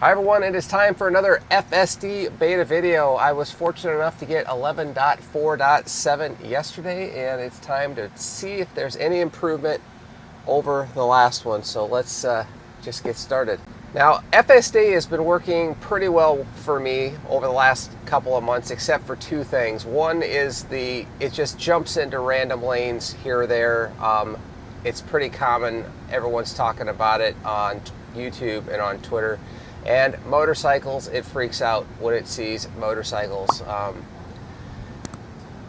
Hi everyone, it is time for another FSD beta video. I was fortunate enough to get 11.4.7 yesterday, and it's time to see if there's any improvement over the last one. So let's just get started. Now, FSD has been working pretty well for me over the last couple of months, except for two things. One is it just jumps into random lanes here or there. It's pretty common. Everyone's talking about it on YouTube and on Twitter. And motorcycles, it freaks out when it sees motorcycles.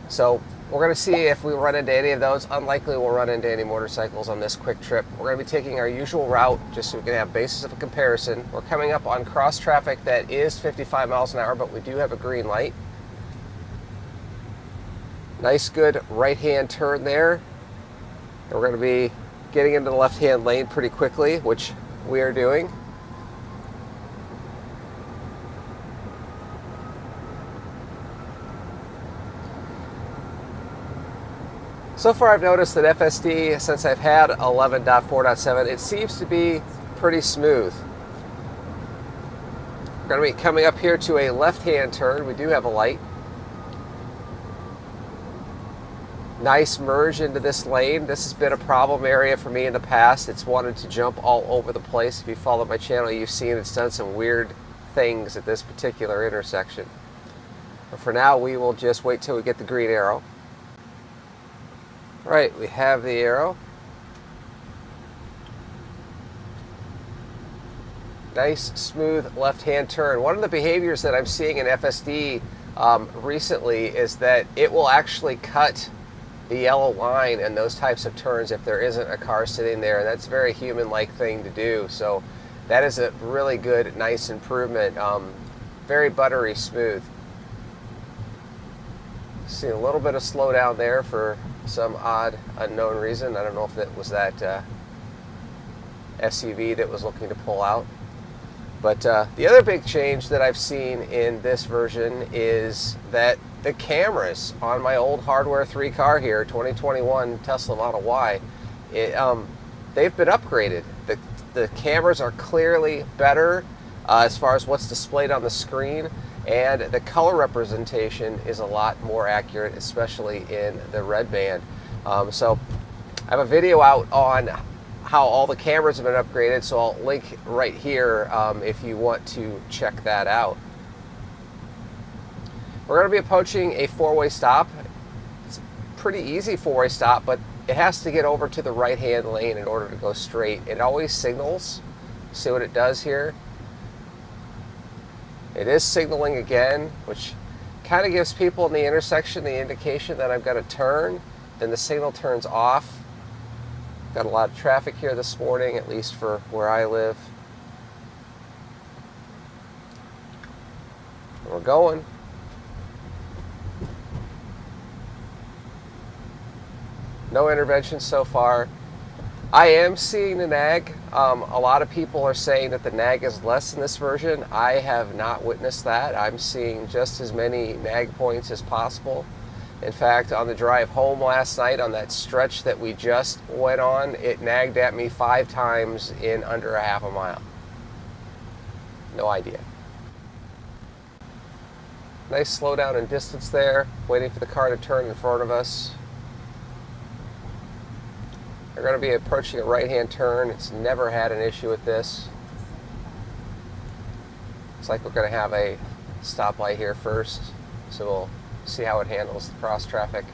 So we're going to see if we run into any of those. Unlikely we'll run into any motorcycles on this quick trip. We're going to be taking our usual route just so we can have basis of a comparison. We're coming up on cross traffic that is 55 miles an hour, but we do have a green light. Nice, good right-hand turn there. And we're going to be getting into the left-hand lane pretty quickly, which we are doing. So far I've noticed that FSD, since I've had 11.4.7, it seems to be pretty smooth. We're going to be coming up here to a left-hand turn. We do have a light. Nice merge into this lane. This has been a problem area for me in the past. It's wanted to jump all over the place. If you follow my channel, you've seen it's done some weird things at this particular intersection. But for now, we will just wait till we get the green arrow. Right, we have the arrow. Nice, smooth left-hand turn. One of the behaviors that I'm seeing in FSD recently is that it will actually cut the yellow line in those types of turns if there isn't a car sitting there. And that's a very human-like thing to do. So that is a really good, nice improvement. Very buttery smooth. See a little bit of slowdown there for some odd, unknown reason. I don't know if it was that SUV that was looking to pull out. But the other big change that I've seen in this version is that the cameras on my old Hardware 3 car here, 2021 Tesla Model Y, they've been upgraded. The cameras are clearly better as far as what's displayed on the screen. And the color representation is a lot more accurate, especially in the red band. So I have a video out on how all the cameras have been upgraded, so I'll link right here if you want to check that out. We're going to be approaching a four-way stop. It's a pretty easy four-way stop, but it has to get over to the right-hand lane in order to go straight. It always signals. See what it does here? It is signaling again, which kind of gives people in the intersection the indication that I've got to turn. Then the signal turns off. Got a lot of traffic here this morning, at least for where I live. We're going. No intervention so far. I am seeing the nag. A lot of people are saying that the nag is less in this version. I have not witnessed that. I'm seeing just as many nag points as possible. In fact, on the drive home last night on that stretch that we just went on, it nagged at me 5 times in under a half a mile. No idea. Nice slowdown in distance there, waiting for the car to turn in front of us. We're going to be approaching a right-hand turn. It's never had an issue with this. Looks like we're going to have a stoplight here first, so we'll see how it handles the cross traffic.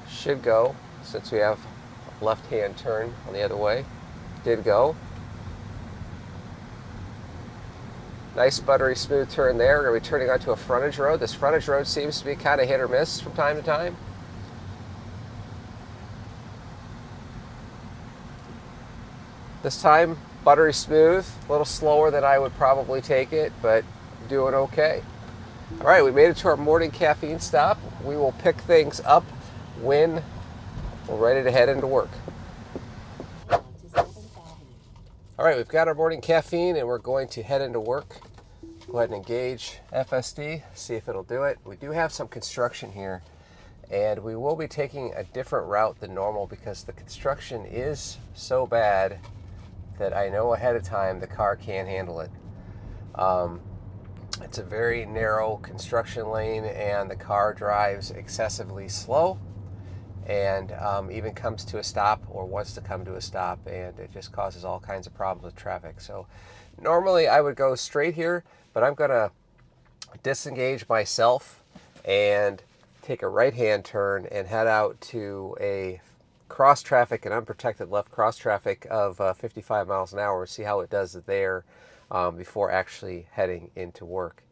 Should go, since we have a left-hand turn on the other way. Did go. Nice buttery smooth turn there. We're going to be turning onto a frontage road. This frontage road seems to be kind of hit or miss from time to time. This time, buttery smooth, a little slower than I would probably take it, but doing okay. All right, we made it to our morning caffeine stop. We will pick things up when we're ready to head into work. All right, we've got our morning caffeine and we're going to head into work. Go ahead and engage FSD, see if it'll do it. We do have some construction here, and we will be taking a different route than normal because the construction is so bad that I know ahead of time the car can't handle it. It's a very narrow construction lane, and the car drives excessively slow, and even comes to a stop or wants to come to a stop, and it just causes all kinds of problems with traffic. So normally I would go straight here, but I'm going to disengage myself and take a right-hand turn and head out to a cross traffic, an unprotected left cross traffic of 55 miles an hour, see how it does there before actually heading into work.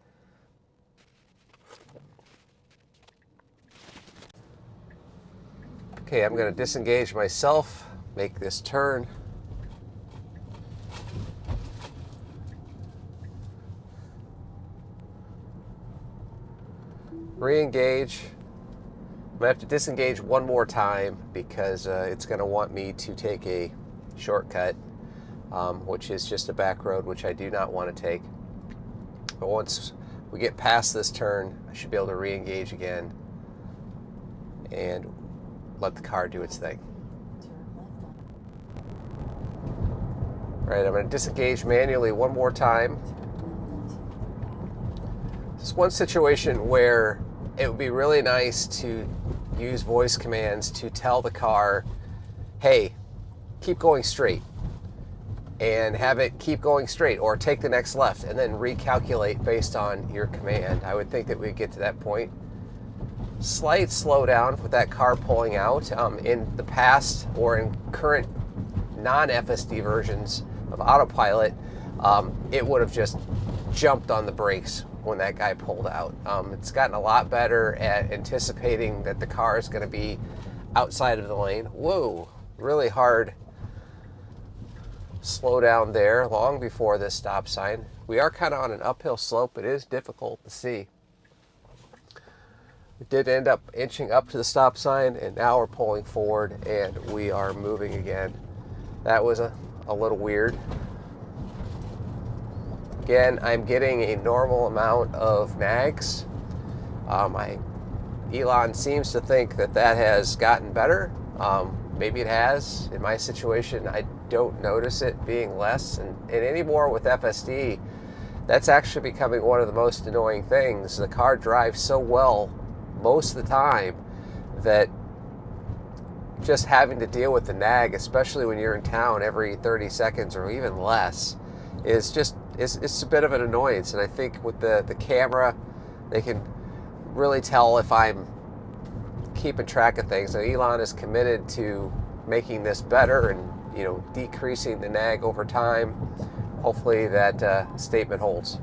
Okay, I'm going to disengage myself, make this turn. Re-engage. I'm going to have to disengage one more time because it's going to want me to take a shortcut, which is just a back road, which I do not want to take. But once we get past this turn, I should be able to re-engage again and let the car do its thing. All right, I'm going to disengage manually one more time. This is one situation where it would be really nice to use voice commands to tell the car, hey, keep going straight, and have it keep going straight, or take the next left, and then recalculate based on your command. I would think that we'd get to that point. Slight slowdown with that car pulling out. In the past, or in current non-FSD versions of autopilot, it would have just jumped on the brakes when that guy pulled out. It's gotten a lot better at anticipating that the car is going to be outside of the lane. Whoa, really hard slow down there long before this stop sign. We are kind of on an uphill slope. It is difficult to see. We did end up inching up to the stop sign, and now we're pulling forward and we are moving again. That was a little weird. Again, I'm getting a normal amount of nags. Elon seems to think that that has gotten better. Maybe it has. In my situation, I don't notice it being less. And anymore with FSD, that's actually becoming one of the most annoying things. The car drives so well most of the time that just having to deal with the nag, especially when you're in town every 30 seconds or even less, is just it's a bit of an annoyance. And I think with the camera, they can really tell if I'm keeping track of things. And Elon is committed to making this better and, you know, decreasing the nag over time. Hopefully that statement holds.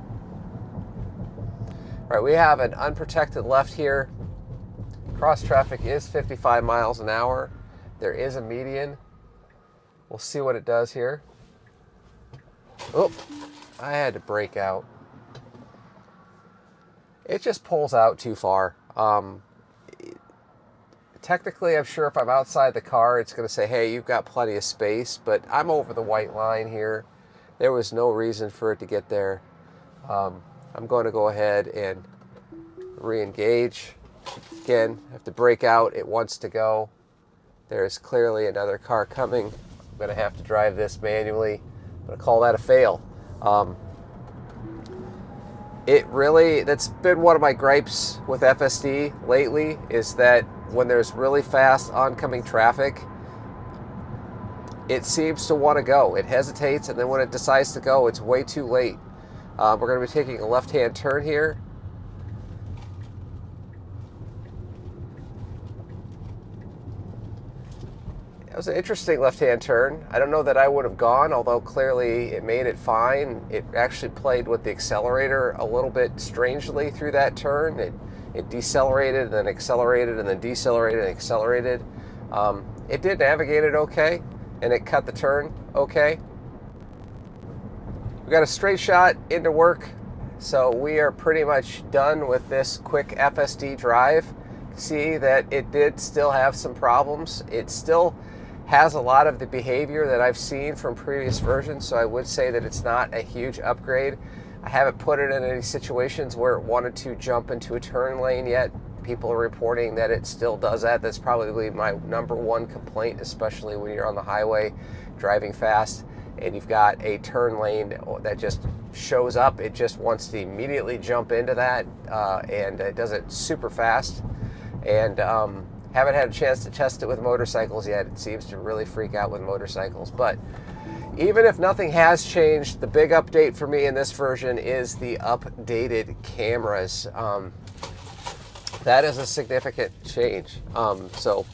All right, we have an unprotected left here. Cross traffic is 55 miles an hour. There is a median. We'll see what it does here. Oh, I had to brake out. It just pulls out too far. Technically, I'm sure if I'm outside the car, it's going to say, hey, you've got plenty of space, but I'm over the white line here. There was no reason for it to get there. I'm going to go ahead and re-engage. Again, I have to brake out. It wants to go. There's clearly another car coming. I'm going to have to drive this manually. I'm going to call that a fail. That's been one of my gripes with FSD lately, is that when there's really fast oncoming traffic, it seems to want to go. It hesitates, and then when it decides to go, it's way too late. We're going to be taking a left-hand turn here. That was an interesting left-hand turn. I don't know that I would have gone, although clearly it made it fine. It actually played with the accelerator a little bit strangely through that turn. It decelerated and then accelerated and then decelerated and accelerated. It did navigate it okay, and it cut the turn okay. We got a straight shot into work, so we are pretty much done with this quick FSD drive. See that it did still have some problems. It still has a lot of the behavior that I've seen from previous versions, so I would say that it's not a huge upgrade. I haven't put it in any situations where it wanted to jump into a turn lane yet, people are reporting that it still does that. That's probably my #1 complaint, especially when you're on the highway driving fast and you've got a turn lane that just shows up. It just wants to immediately jump into that, and it does it super fast. And haven't had a chance to test it with motorcycles yet. It seems to really freak out with motorcycles. But even if nothing has changed, the big update for me in this version is the updated cameras. That is a significant change. So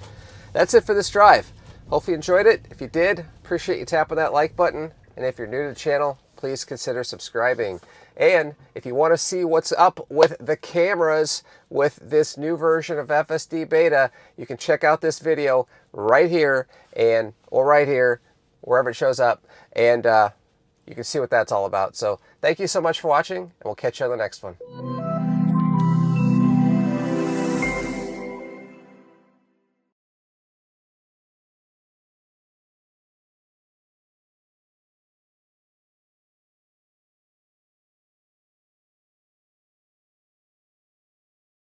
that's it for this drive. Hope you enjoyed it. If you did, appreciate you tapping that like button. And if you're new to the channel, please consider subscribing. And if you want to see what's up with the cameras with this new version of FSD Beta, you can check out this video right here or right here, wherever it shows up, and you can see what that's all about. So thank you so much for watching, and we'll catch you on the next one.